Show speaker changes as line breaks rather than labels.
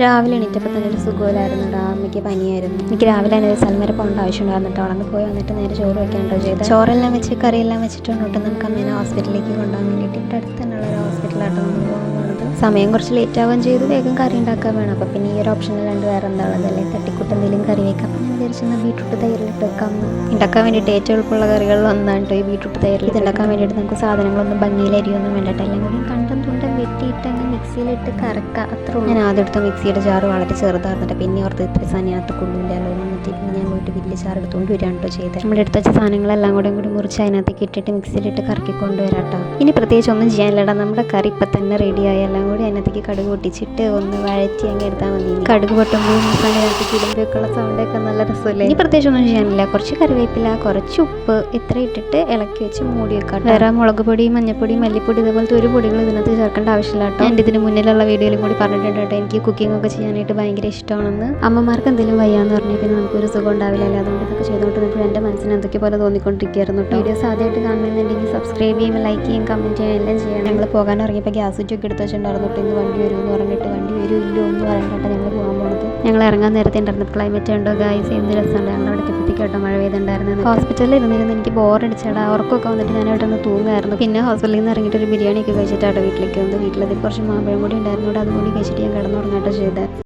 രാവിലെ എണീറ്റപ്പോൾ തന്നെ ഒരു സുഖമില്ലായിരുന്നു. അമ്മയ്ക്ക് പനിയായിരുന്നു. എനിക്ക് രാവിലെ തന്നെ ഒരു സ്ഥലം വരെ പോകേണ്ട ആവശ്യമുണ്ടായിരുന്നിട്ട് അവിടെ പോയി വന്നിട്ട് നേരെ ചോറ് വയ്ക്കാണ്ടോ ചെയ്ത് ചോറെല്ലാം വെച്ച് കറിയെല്ലാം വെച്ചിട്ടുണ്ട് നമുക്ക് അമ്മേനെ ഹോസ്പിറ്റലിലേക്ക് കൊണ്ടുപോകാൻ വേണ്ടിയിട്ട് ഇവിടെ അടുത്ത് തന്നെയുള്ള ഒരു ഹോസ്പിറ്റലായിട്ട് നമ്മൾ പോകാൻ പോകുന്നത്. സമയം കുറച്ച് ലേറ്റ് ആവുകയും ചെയ്തു. വേഗം കറി ഉണ്ടാക്കാൻ വേണം. അപ്പോൾ പിന്നെ ഈ ഒരു ഓപ്ഷനിലാണ്ട് വേറെ എന്താ ഉള്ളതല്ലേ, തട്ടിക്കൂട്ട് എന്തെങ്കിലും കറി വെക്കാം. അപ്പം ഞാൻ വിചാരിച്ചെന്നാൽ ബീട്രൂട്ട് തൈരിലിട്ട് വെക്കാം. ഉണ്ടാക്കാൻ വേണ്ടിയിട്ട് ഏറ്റവും എളുപ്പമുള്ള കറികളിൽ ഒന്നാണ് കേട്ടോ ഈ ബീട്രൂട്ട് തൈരിൽ. ഇത് ഉണ്ടാക്കാൻ വേണ്ടിയിട്ട് നമുക്ക് സാധനങ്ങളൊന്നും ഭംഗിയിലരിയൊന്നും വേണ്ടിയിട്ട് എല്ലാം കൂടി കണ്ടും തുണ്ടും വെട്ടിയിട്ട് അങ്ങ് മിക്സിയിലിട്ട് കറക്കുക, അത്ര. ഞാൻ ആദ്യം എടുത്ത മിക്സിയുടെ ജാറ് വളരെ ചെറുതായിരുന്നിട്ട് പിന്നെ ഓർത്ത് ഇത്തിരി സാധനത്ത് കൊള്ളില്ലല്ലോ എന്നിട്ട് പിന്നെ ഞാൻ പോയിട്ട് വലിയ ജാർ എടുത്തുകൊണ്ട് വരാണ്ടോ ചെയ്തത്. നമ്മുടെ എടുത്ത വെച്ച സാധനങ്ങളെല്ലാം കൂടി മുറിച്ച് അതിനകത്തേക്ക് ഇട്ടിട്ട് മിക്സിയിലിട്ട് കറക്കി കൊണ്ടുവരാം കേട്ടോ. ഇനി പ്രത്യേകിച്ച് ഒന്നും ചെയ്യാനില്ലടാ, നമ്മുടെ കറി ഇപ്പം തന്നെ റെഡിയായി. എല്ലാം കൂടി അതിനകത്തേക്ക് കടുക് പൊട്ടിച്ചിട്ട് ഒന്ന് വഴറ്റി അങ്ങ് എടുത്താൽ മതി. കടുക് പൊട്ടുമ്പോൾ മസാലയ്ക്കകത്തേക്ക് ഇടുമ്പോഴേക്കുള്ള സൗണ്ടൊക്കെ നല്ല രസമല്ലേ. ഇനി പ്രത്യേകിച്ച് ഒന്നും ചെയ്യാനില്ല, കുറച്ച് കറിവേപ്പില, കുറച്ച് ഉപ്പ് ഇത്ര ഇട്ടിട്ട് ഇളക്കി വെച്ച് മൂടി വെക്കാം. വേറെ മുളക് പൊടി, മഞ്ഞൾപ്പൊടി, മല്ലിപ്പൊടി ഇതുപോലത്തെ ഒരു പൊടികൾ ഇതിനകത്ത് ചേർക്കേണ്ട ആവശ്യമില്ല കേട്ടോ. ഞാൻ ഇതിന് മുന്നിലുള്ള വീഡിയോയിലും കൂടി പറഞ്ഞിട്ടുണ്ട് കേട്ടോ, എനിക്ക് കുക്കിംഗ് ഒക്കെ ചെയ്യാനായിട്ട് ഭയങ്കര ഇഷ്ടമാണെന്ന്. അമ്മമാർക്ക് എന്തെങ്കിലും വയ്യാന്ന് പറഞ്ഞാൽ പിന്നെ നമുക്കൊരു സുഖം ഉണ്ടാവില്ലല്ലോ. അതുകൊണ്ട് ഇതൊക്കെ ചെയ്തുകൊണ്ട് ഇപ്പോൾ എൻ്റെ മനസ്സിന് എന്തൊക്കെ പോലെ തോന്നിക്കൊണ്ടിരിക്കുകയായിരുന്നു കേട്ടോ. വീഡിയോസ് ആദ്യമായിട്ട് കാണുന്നുണ്ടെങ്കിൽ സബ്സ്ക്രൈബ് ചെയ്യും, ലൈക്ക് ചെയ്യും, കമൻറ്റ് ചെയ്യും, എല്ലാം ചെയ്യണം. ഞങ്ങൾ പോകാൻ ഇറങ്ങിയപ്പോൾ ഗ്യാസ് കുറ്റിയൊക്കെ എടുത്ത് വെച്ചിട്ടുണ്ടായിരുന്നു കേട്ടോ. ഇന്ന് വണ്ടി വരുമെന്ന് പറഞ്ഞിട്ട് വണ്ടി വരും ഇല്ലോ എന്ന് പറയണ്ടോ ഞങ്ങൾ പോകാൻ പോകുന്നത്. ഞങ്ങൾ ഇറങ്ങാൻ നേരത്തെ ഉണ്ടായിരുന്നു ക്ലൈമറ്റ് ഉണ്ടോ ഗായ്സ്, എന്ത് രസമുണ്ട്. ഞങ്ങൾ അവിടെ എത്തിക്കേട്ടോ മഴ പെയ്തുണ്ടായിരുന്നു. ഹോസ്പിറ്റലിൽ ഇരുന്നിരുന്ന് എനിക്ക് ബോറടിച്ചടാ, ഉറക്കമൊക്കെ വന്നിട്ട് ഞാൻ അവിടെ നിന്ന് തൂങ്ങായിരുന്നു. പിന്നെ ഹോസ്പിറ്റലിൽ നിന്ന് ഇറങ്ങിയിട്ട് ഒരു ബിരിയാണിയൊക്കെ കഴിച്ചിട്ടാണ് വീട്ടിലേക്ക് വന്നത്. വീട്ടിലതിൽ കുറച്ച് മാമ്പഴം കൂടി ഉണ്ടായിരുന്നു, അതുകൂടി കഴിച്ചിട്ട് ഞാൻ കിടന്നുറങ്ങാട്ടോ ചെയ്തത്.